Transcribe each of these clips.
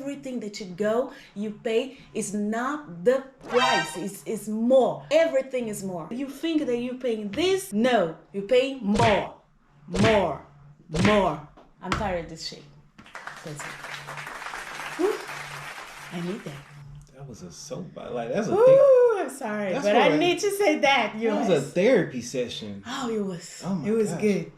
everything that you go, you pay is not the price. It's more. Everything is more. You think that you're paying this? No, you pay more. More. I'm tired of this shit. That's it. Whew. I need that. That was a soap. Like that's a Ooh, thing. I'm sorry, but I need to say that. That was a therapy session. Oh, it was. Oh my It was gosh. good.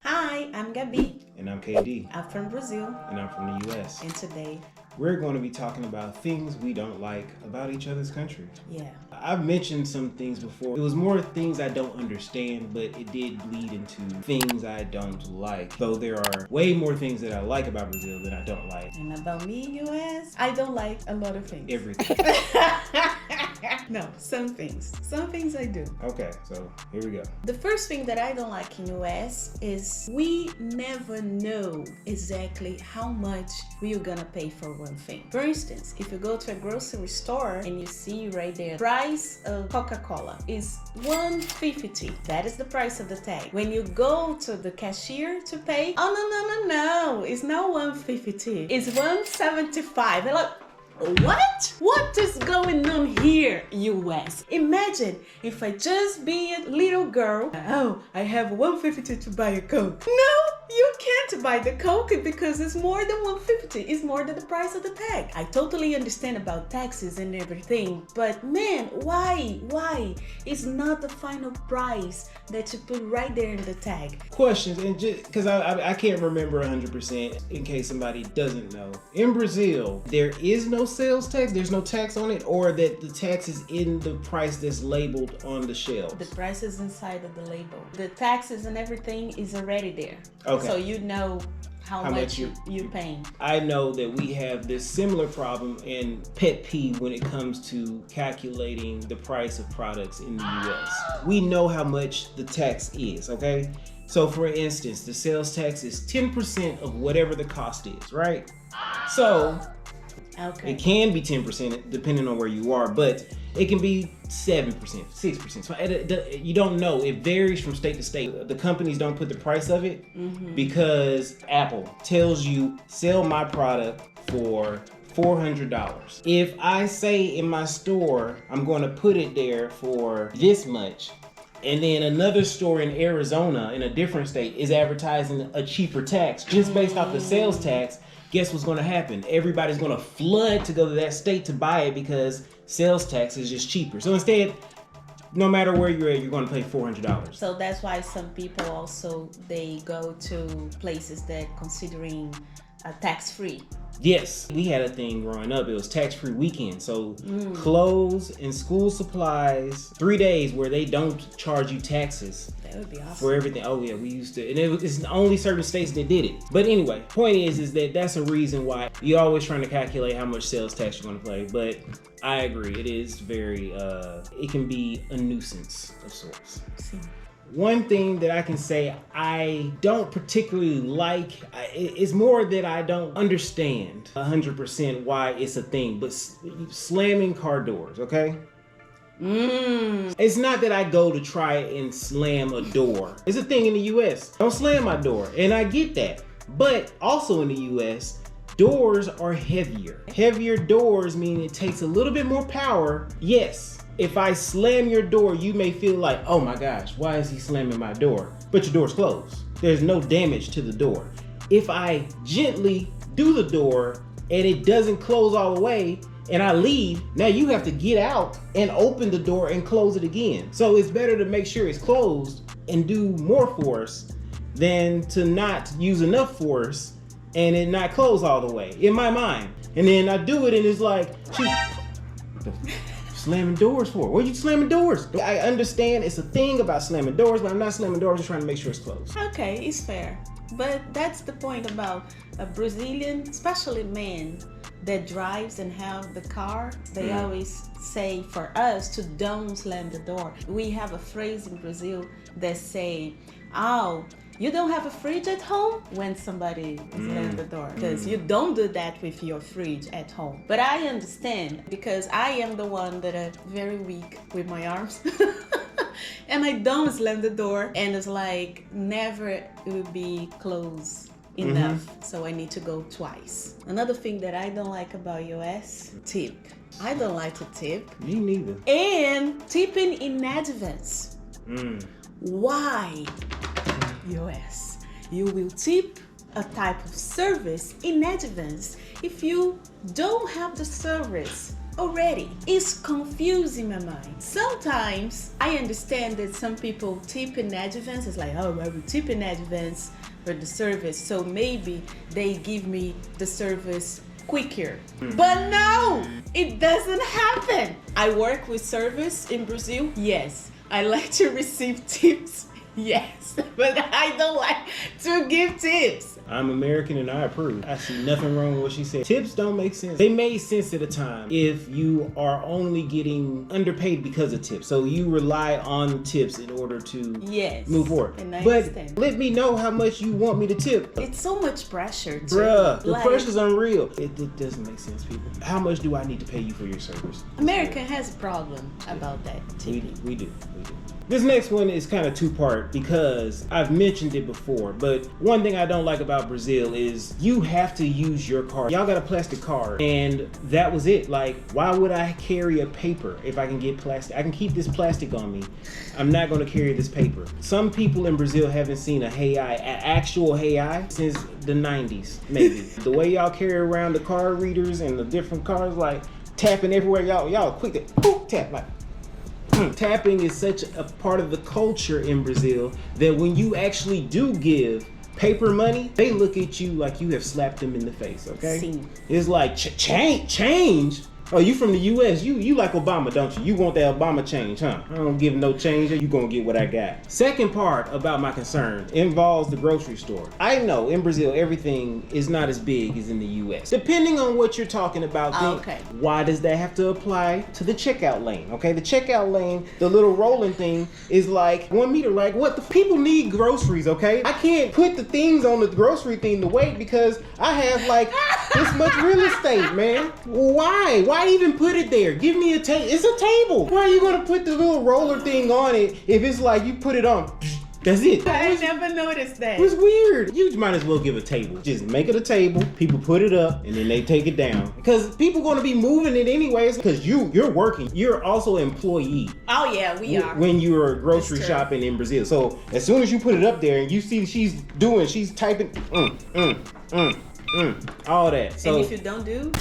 Hi, I'm Gabi. And I'm KD. I'm from Brazil. And I'm from the US. And today, we're going to be talking about things we don't like about each other's country. yeah. I've mentioned some things before. It was more things I don't understand, but it did bleed into things I don't like. Though there are way more things that I like about Brazil than I don't like. And about me, US, I don't like a lot of things. Everything. No, some things. Some things I do. Okay, so here we go. The first thing that I don't like in US is we never know exactly how much we're gonna pay for one thing. For instance, if you go to a grocery store and you see right there, price of Coca-Cola is $1.50. That is the price of the tag. When you go to the cashier to pay, oh no, it's not $1.50. It's $1.75. They're like, what? What is going on here, US? Imagine if I just be a little girl. Oh, I have $1.50 to buy a Coke. No, you can't buy the Coke because it's more than $1.50. It's more than the price of the tag. I totally understand about taxes and everything, but man, why? It's not the final price that you put right there in the tag. Questions, and just because I can't remember 100% in case somebody doesn't know. In Brazil, there is no sales tax, there's no tax on it, or that the tax is in the price that's labeled on the shelf? The price is inside of the label. The taxes and everything is already there. Okay. So you know how much you're paying. I know that we have this similar problem and pet peeve when it comes to calculating the price of products in the US. We know how much the tax is, okay? So for instance, the sales tax is 10% of whatever the cost is, right? So Okay. it can be 10% depending on where you are, but it can be 7%, 6%. So you don't know. It varies from state to state. The companies don't put the price of it because Apple tells you, sell my product for $400. If I say in my store, I'm going to put it there for this much, and then another store in Arizona in a different state is advertising a cheaper tax just based off the sales tax, guess what's going to happen? Everybody's going to flood to go to that state to buy it because sales tax is just cheaper. So instead, no matter where you're at, you're going to pay $400. So that's why some people also, they go to places that considering tax-free. Yes, we had a thing growing up. It was tax-free weekend. So clothes and school supplies, 3 days where they don't charge you taxes. That would be awesome. For everything. Oh yeah, we used to, and it's only certain states that did it. But anyway, point is that that's a reason why you're always trying to calculate how much sales tax you're going to pay. But I agree, it is very, it can be a nuisance of sorts. One thing that I can say I don't particularly like, it's more that I don't understand 100% why it's a thing, but slamming car doors, okay? It's not that I go to try and slam a door. It's a thing in the US. Don't slam my door, and I get that. But also in the US, doors are heavier. Heavier doors mean it takes a little bit more power. Yes, if I slam your door, you may feel like, oh my gosh, why is he slamming my door? But your door's closed. There's no damage to the door. If I gently do the door and it doesn't close all the way, and I leave, now you have to get out and open the door and close it again. So it's better to make sure it's closed and do more force than to not use enough force and it not close all the way, in my mind. And then I do it and it's like, shoot, what the slamming doors for? What are you slamming doors? I understand it's a thing about slamming doors, but I'm not slamming doors, I'm just trying to make sure it's closed. Okay, it's fair. But that's the point about a Brazilian, especially men that drives and have the car. They always say for us to don't slam the door. We have a phrase in Brazil that say, oh, you don't have a fridge at home when somebody slams the door, because you don't do that with your fridge at home. But I understand, because I am the one that are very weak with my arms. And I don't slam the door, and it's like never it will be closed enough, so I need to go twice. Another thing that I don't like about US, tip. I don't like to tip. Me neither. And tipping in advance. Why? US, you will tip a type of service in advance if you don't have the service already. It's confusing my mind. Sometimes I understand that some people tip in advance. It's like, oh, I will tip in advance for the service, so maybe they give me the service quicker. But no, it doesn't happen. I work with service in Brazil. Yes, I like to receive tips. Yes, but I don't like to give tips. I'm American and I approve. I see nothing wrong with what she said. Tips don't make sense. They made sense at the time if you are only getting underpaid because of tips. So you rely on tips in order to move forward. And I but understand. Let me know how much you want me to tip. It's so much pressure, too. Bruh, the pressure's unreal. It doesn't make sense, people. How much do I need to pay you for your service? American has a problem about that. We do. This next one is kind of two-part because I've mentioned it before, but one thing I don't like about Brazil is you have to use your card. Y'all got a plastic card, and that was it. Like, why would I carry a paper if I can get plastic? I can keep this plastic on me. I'm not going to carry this paper. Some people in Brazil haven't seen an actual real since the 90s, maybe. The way y'all carry around the card readers and the different cards, like tapping everywhere, y'all quick to boop, tap, like. Tapping is such a part of the culture in Brazil that when you actually do give paper money, they look at you like you have slapped them in the face, okay? Sim. It's like, change? Oh, you from the US, you like Obama, don't you? You want that Obama change, huh? I don't give no change, you gonna get what I got. Second part about my concern involves the grocery store. I know in Brazil, everything is not as big as in the US. Depending on what you're talking about, why does that have to apply to the checkout lane, okay? The checkout lane, the little rolling thing is like 1 meter, like what the people need groceries, okay? I can't put the things on the grocery thing to wait because I have like this much real estate, man. Why? Why even put it there? Give me a table. It's a table. Why are you gonna put the little roller thing on it if it's like you put it on? That's it. I never noticed that. It was weird. You might as well give a table. Just make it a table. People put it up and then they take it down. Because people gonna be moving it anyways because you're working. You're also an employee. Oh yeah, we are. When you're grocery shopping in Brazil. So as soon as you put it up there and you see she's typing all that. So, and if you don't do,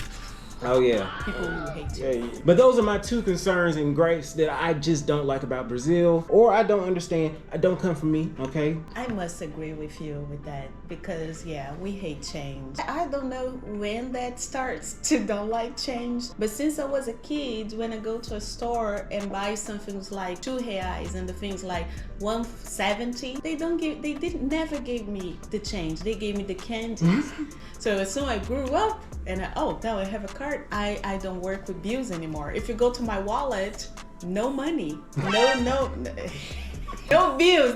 oh yeah, people will hate you. Yeah. But those are my two concerns and gripes that I just don't like about Brazil, or I don't understand. I don't come from me, okay? I must agree with you with that because yeah, we hate change. I don't know when that starts to don't like change, but since I was a kid, when I go to a store and buy something like R$2 and the things like 1.70, they never gave me the change. They gave me the candies. So as soon as I grew up and now I have a card, I don't work with bills anymore. If you go to my wallet, no money, no bills,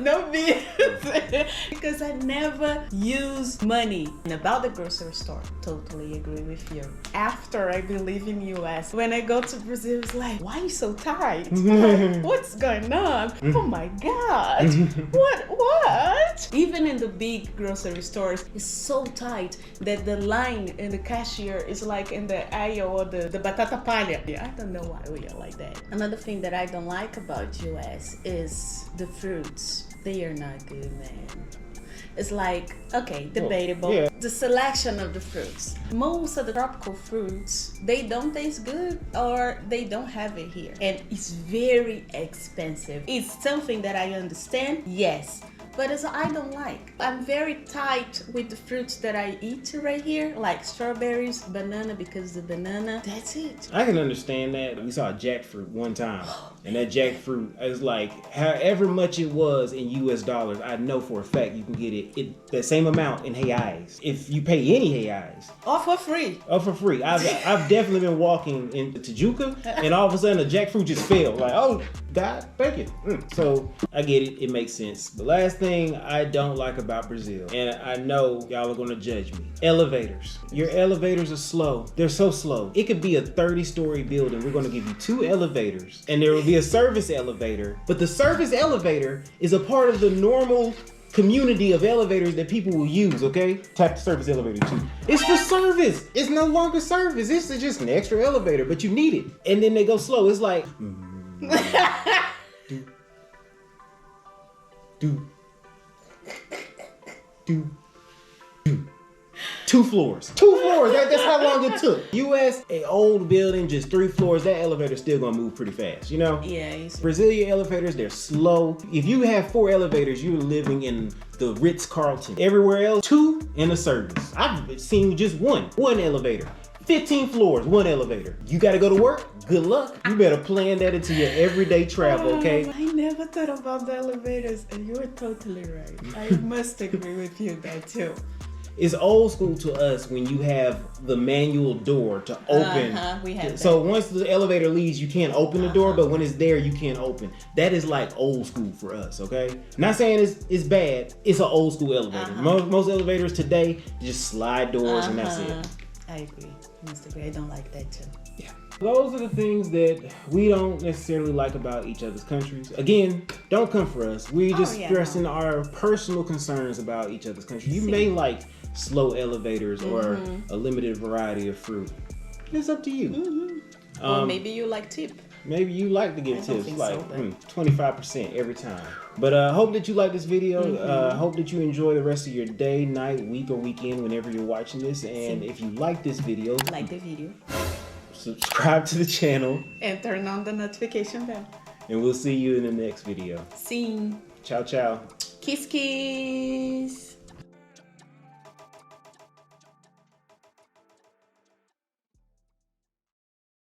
because I never use money. And about the grocery store, totally agree with you. After I believe in US, when I go to Brazil, it's like, why are you so tight? What's going on? Oh my God, what? Even in the big grocery stores, it's so tight that the line in the cashier is like in the aisle or the batata palha. I don't know why we are like that. Another thing that I don't like about US is the fruits. They are not good, man. It's like, okay, debatable. Yeah. The selection of the fruits. Most of the tropical fruits, they don't taste good or they don't have it here. And it's very expensive. It's something that I understand, yes. But as I don't like. I'm very tight with the fruits that I eat right here, like strawberries, banana, because the banana, that's it. I can understand that. We saw a jackfruit one time, and that jackfruit is like, however much it was in US dollars, I know for a fact you can get it that same amount in reais. If you pay any reais. Or for free. Or for free. I've definitely been walking into Tijuca, and all of a sudden a jackfruit just fell. Like, oh, God, thank you. So I get it. It makes sense. The last thing I don't like about Brazil, and I know y'all are going to judge me, elevators. Your elevators are slow. They're so slow. It could be a 30-story building. We're going to give you 2 elevators, and there will be a service elevator. But the service elevator is a part of the normal community of elevators that people will use, okay? Tap the service elevator too. It's for service. It's no longer service. This is just an extra elevator, but you need it. And then they go slow. It's like... do. 2 floors. 2 floors. That's how long it took. US, a old building, just 3 floors. That elevator's still gonna move pretty fast, you know? Yeah. Brazilian elevators, they're slow. If you have 4 elevators, you're living in the Ritz-Carlton. Everywhere else, 2 in a service. I've seen just one elevator. 15 floors, 1 elevator. You gotta go to work? Good luck. You better plan that into your everyday travel, okay? I never thought about the elevators, and you're totally right. I must agree with you there too. It's old school to us when you have the manual door to open. We have that. So once the elevator leaves, you can't open the door, but when it's there, you can't open. That is like old school for us, okay? Not saying it's bad. It's an old school elevator. Most elevators today just slide doors and that's it. I agree. I must agree. I don't like that too. Yeah. Those are the things that we don't necessarily like about each other's countries. Again, don't come for us. We're just stressing our personal concerns about each other's countries. You may like slow elevators or a limited variety of fruit. It's up to you. Or maybe you like tip. Maybe you like to give tips, like 25% every time. But hope that you like this video. Hope that you enjoy the rest of your day, night, week, or weekend whenever you're watching this. And if you like this video, subscribe to the channel. And turn on the notification bell. And we'll see you in the next video. See. Ciao, ciao. Kiss, kiss.